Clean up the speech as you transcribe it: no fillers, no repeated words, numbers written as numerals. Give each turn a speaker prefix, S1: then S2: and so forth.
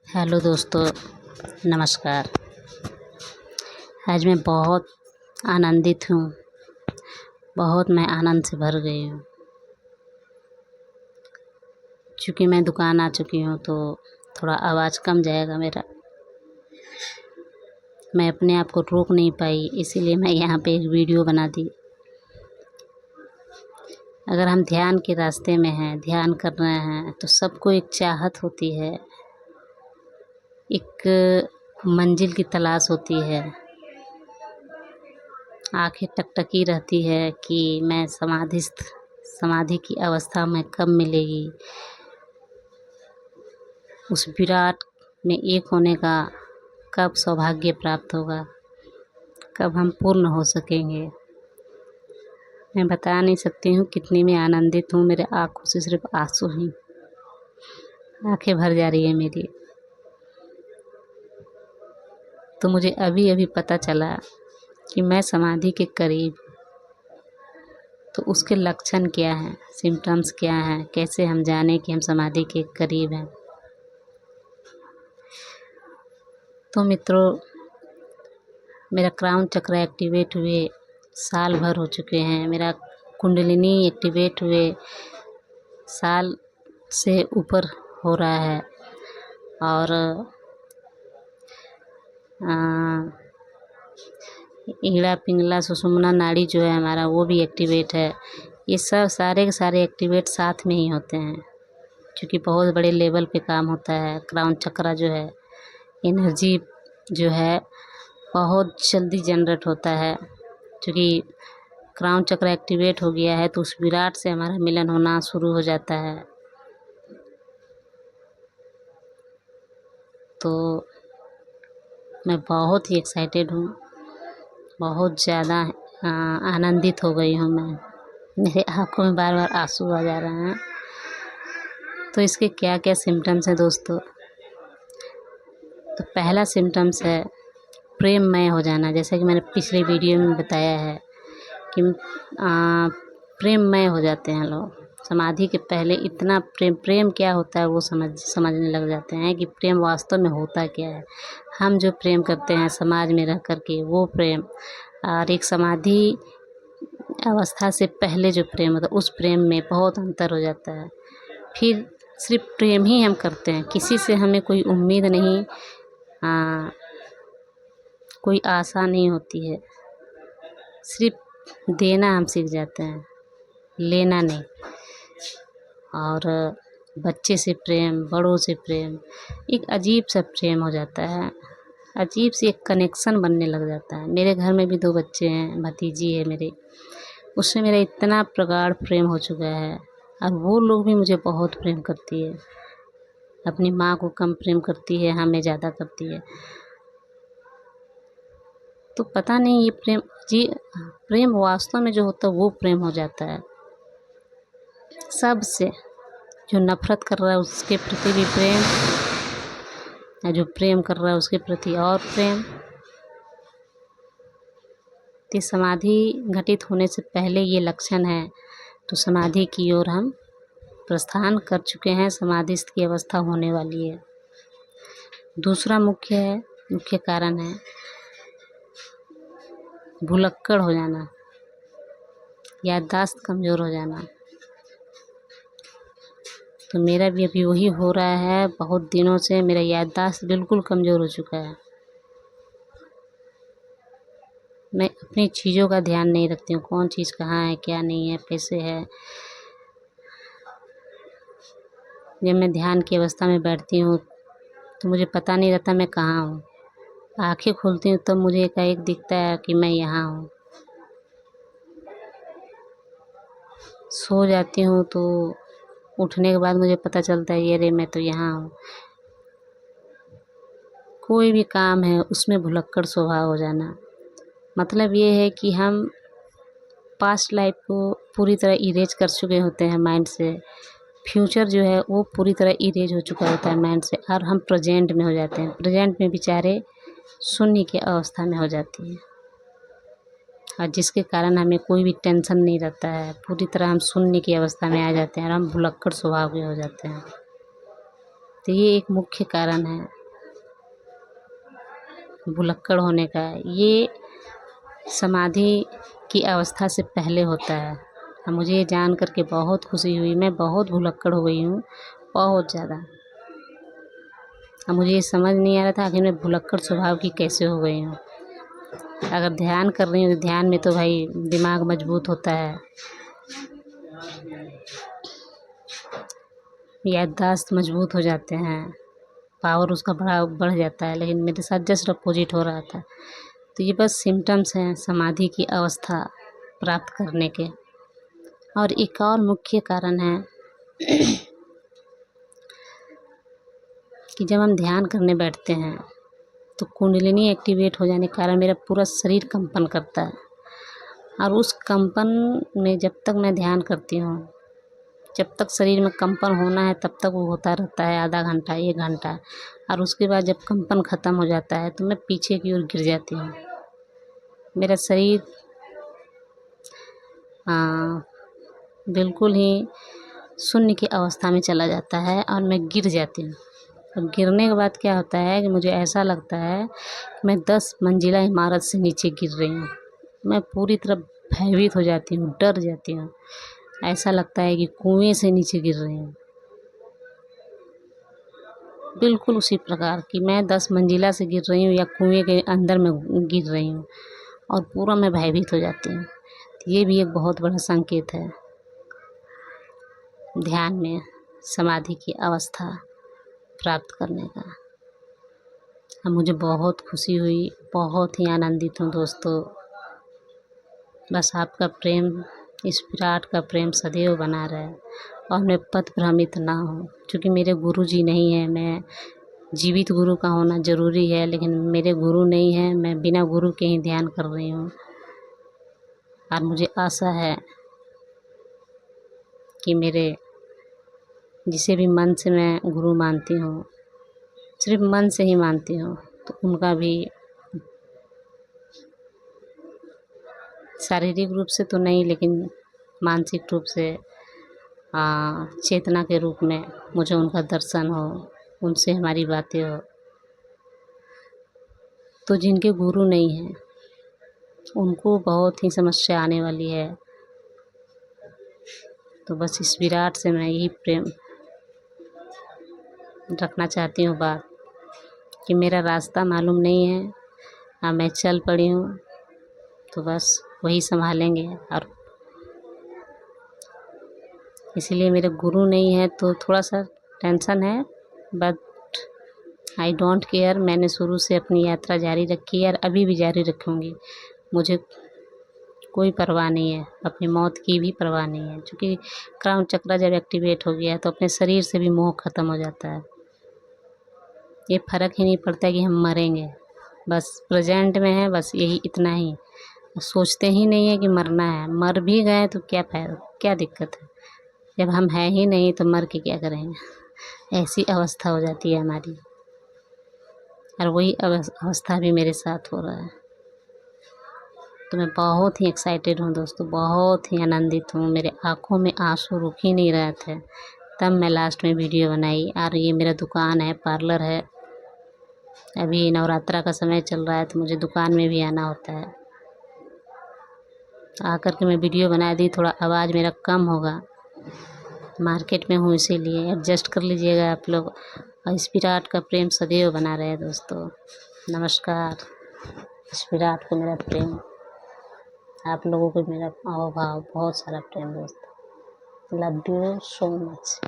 S1: Hello दोस्तों, नमस्कार। आज मैं बहुत आनंदित हूँ। बहुत मैं आनंद से भर गई हूँ। चूँकि मैं दुकान आ चुकी हूँ तो थोड़ा आवाज़ कम जाएगा मेरा। मैं अपने आप को रोक नहीं पाई, इसीलिए मैं यहाँ पे एक वीडियो बना दी। अगर हम ध्यान के रास्ते में हैं, ध्यान कर रहे हैं, तो सबको एक चाहत होती है, एक मंजिल की तलाश होती है। आँखें टकटकी रहती है कि मैं समाधि की अवस्था में कब मिलेगी। उस विराट में एक होने का कब सौभाग्य प्राप्त होगा, कब हम पूर्ण हो सकेंगे। मैं बता नहीं सकती हूँ कितनी मैं आनंदित हूँ। मेरे आँखों से सिर्फ आंसू ही, आँखें भर जा रही है मेरी। तो मुझे अभी अभी पता चला कि मैं समाधि के करीब। तो उसके लक्षण क्या हैं, सिम्टम्स क्या हैं, कैसे हम जाने कि हम समाधि के करीब हैं। तो मित्रों, मेरा क्राउन चक्र एक्टिवेट हुए साल भर हो चुके हैं। मेरा कुंडलिनी एक्टिवेट हुए साल से ऊपर हो रहा है। और ईड़ा पिंगला सुषुम्ना नाड़ी जो है हमारा, वो भी एक्टिवेट है। ये सब सारे के सारे एक्टिवेट साथ में ही होते हैं, क्योंकि बहुत बड़े लेवल पे काम होता है। क्राउन चक्रा जो है, एनर्जी जो है बहुत जल्दी जनरेट होता है। क्योंकि क्राउन चक्र एक्टिवेट हो गया है तो उस विराट से हमारा मिलन होना शुरू हो जाता है। तो मैं बहुत ही एक्साइटेड हूँ, बहुत ज़्यादा आनंदित हो गई हूँ मैं। मेरे आँखों में बार बार आंसू आ जा रहे हैं। तो इसके क्या क्या सिम्टम्स हैं दोस्तों? तो पहला सिम्टम्स है प्रेममय हो जाना। जैसे कि मैंने पिछले वीडियो में बताया है कि प्रेममय हो जाते हैं लोग। समाधि के पहले इतना प्रेम क्या होता है वो समझने लग जाते हैं कि प्रेम वास्तव में होता क्या है। हम जो प्रेम करते हैं समाज में रह कर के, वो प्रेम, और एक समाधि अवस्था से पहले जो प्रेम होता है, उस प्रेम में बहुत अंतर हो जाता है। फिर सिर्फ प्रेम ही हम करते हैं, किसी से हमें कोई उम्मीद नहीं, कोई आशा नहीं होती है। सिर्फ देना हम सीख जाते हैं, लेना नहीं। और बच्चे से प्रेम, बड़ों से प्रेम, एक अजीब सा प्रेम हो जाता है। अजीब सी एक कनेक्शन बनने लग जाता है। मेरे घर में भी 2 बच्चे हैं, भतीजी है मेरे, उससे मेरा इतना प्रगाढ़ प्रेम हो चुका है। और वो लोग भी मुझे बहुत प्रेम करती है। अपनी माँ को कम प्रेम करती है, हमें ज़्यादा करती है। तो पता नहीं ये प्रेम वास्तव में जो होता है वो प्रेम हो जाता है। सबसे जो नफ़रत कर रहा है उसके प्रति भी प्रेम, या जो प्रेम कर रहा है उसके प्रति और प्रेम। तो समाधि घटित होने से पहले ये लक्षण है। तो समाधि की ओर हम प्रस्थान कर चुके हैं, समाधिस्थ की अवस्था होने वाली है। दूसरा मुख्य कारण है भुलक्कड़ हो जाना, याददाश्त कमज़ोर हो जाना। तो मेरा भी अभी वही हो रहा है। बहुत दिनों से मेरा याददाश्त बिल्कुल कमज़ोर हो चुका है। मैं अपनी चीज़ों का ध्यान नहीं रखती हूँ, कौन चीज़ कहाँ है, क्या नहीं है, कैसे है। जब मैं ध्यान की अवस्था में बैठती हूँ तो मुझे पता नहीं रहता मैं कहाँ हूँ। आँखें खोलती हूँ तब मुझे एकाएक दिखता है कि मैं यहाँ हूँ। सो जाती हूँ तो उठने के बाद मुझे पता चलता है, ये रे मैं तो यहाँ हूँ। कोई भी काम है उसमें भुलक्कड़ स्वभाव हो जाना, मतलब ये है कि हम पास्ट लाइफ को पूरी तरह इरेज कर चुके होते हैं माइंड से। फ्यूचर जो है वो पूरी तरह इरेज हो चुका होता है माइंड से, और हम प्रेजेंट में हो जाते हैं। प्रेजेंट में बेचारे शून्य की अवस्था में हो जाती है, और जिसके कारण हमें कोई भी टेंशन नहीं रहता है। पूरी तरह हम शून्य की अवस्था में आ जाते हैं और हम भुलक्कड़ स्वभाव के हो जाते हैं। तो ये एक मुख्य कारण है भुलक्कड़ होने का, ये समाधि की अवस्था से पहले होता है। और मुझे ये जान कर के बहुत खुशी हुई। मैं बहुत भुलक्कड़ हो गई हूँ, बहुत ज़्यादा। अब मुझे ये समझ नहीं आ रहा था आखिर मैं भुलक्कड़ स्वभाव की कैसे हो गई हूँ। अगर ध्यान कर रही हूँ तो ध्यान में तो भाई दिमाग मजबूत होता है, याददाश्त मजबूत हो जाते हैं, पावर उसका बढ़ जाता है। लेकिन मेरे साथ जस्ट अपोजिट हो रहा था। तो ये बस सिम्टम्स हैं समाधि की अवस्था प्राप्त करने के। और एक और मुख्य कारण है कि जब हम ध्यान करने बैठते हैं तो कुंडलिनी एक्टिवेट हो जाने के कारण मेरा पूरा शरीर कंपन करता है। और उस कंपन में जब तक मैं ध्यान करती हूँ, जब तक शरीर में कंपन होना है तब तक वो होता रहता है, आधा घंटा 1 घंटा। और उसके बाद जब कंपन ख़त्म हो जाता है तो मैं पीछे की ओर गिर जाती हूँ। मेरा शरीर बिल्कुल ही शून्य की अवस्था में चला जाता है और मैं गिर जाती हूँ। अब गिरने के बाद क्या होता है कि मुझे ऐसा लगता है कि मैं 10 मंजिला इमारत से नीचे गिर रही हूँ। मैं पूरी तरह भयभीत हो जाती हूँ, डर जाती हूँ। ऐसा लगता है कि कुएं से नीचे गिर रही हूँ। बिल्कुल उसी प्रकार कि मैं 10 मंजिला से गिर रही हूँ या कुएं के अंदर में गिर रही हूँ, और पूरा मैं भयभीत हो जाती हूँ। ये भी एक बहुत बड़ा संकेत है ध्यान में समाधि की अवस्था प्राप्त करने का। अब मुझे बहुत खुशी हुई, बहुत ही आनंदित हूँ दोस्तों। बस आपका प्रेम, इस विराट का प्रेम सदैव बना रहे और मैं पथ भ्रमित ना हूँ। क्योंकि मेरे गुरु जी नहीं हैं, मैं जीवित गुरु का होना ज़रूरी है, लेकिन मेरे गुरु नहीं हैं। मैं बिना गुरु के ही ध्यान कर रही हूँ। और मुझे आशा है कि मेरे जिसे भी मन से मैं गुरु मानती हूँ, सिर्फ मन से ही मानती हूँ, तो उनका भी शारीरिक रूप से तो नहीं लेकिन मानसिक रूप से चेतना के रूप में मुझे उनका दर्शन हो, उनसे हमारी बातें हो। तो जिनके गुरु नहीं हैं उनको बहुत ही समस्या आने वाली है। तो बस इस विराट से मैं यही प्रेम रखना चाहती हूँ बात, कि मेरा रास्ता मालूम नहीं है, मैं चल पड़ी हूँ तो बस वही संभालेंगे। और इसलिए मेरे गुरु नहीं है तो थोड़ा सा टेंशन है, बट आई डोंट केयर। मैंने शुरू से अपनी यात्रा जारी रखी है और अभी भी जारी रखूँगी। मुझे कोई परवाह नहीं है, अपनी मौत की भी परवाह नहीं है। क्योंकि क्राउन चक्र जब एक्टिवेट हो गया है तो अपने शरीर से भी मोह ख़त्म हो जाता है। ये फ़र्क ही नहीं पड़ता कि हम मरेंगे, बस प्रेजेंट में है, बस यही इतना ही। सोचते ही नहीं है कि मरना है। मर भी गए तो क्या फ़ायदा, क्या दिक्कत है, जब हम हैं ही नहीं तो मर के क्या करेंगे। ऐसी अवस्था हो जाती है हमारी, और वही अवस्था भी मेरे साथ हो रहा है। तो मैं बहुत ही एक्साइटेड हूँ दोस्तों, बहुत ही आनंदित हूँ। मेरे आँखों में आंसू रुक ही नहीं रहे थे, तब मैं लास्ट में वीडियो बनाई। और ये मेरा दुकान है, पार्लर है। अभी नवरात्रा का समय चल रहा है तो मुझे दुकान में भी आना होता है। आकर के मैं वीडियो बना दी। थोड़ा आवाज़ मेरा कम होगा, मार्केट में हूँ इसीलिए एडजस्ट कर लीजिएगा आप लोग। और इस विराट का प्रेम सदैव बना रहे दोस्तों। नमस्कार। इस विराट को मेरा प्रेम, आप लोगों को मेरा भाव बहुत सारा प्रेम दोस्तों। Love you so much.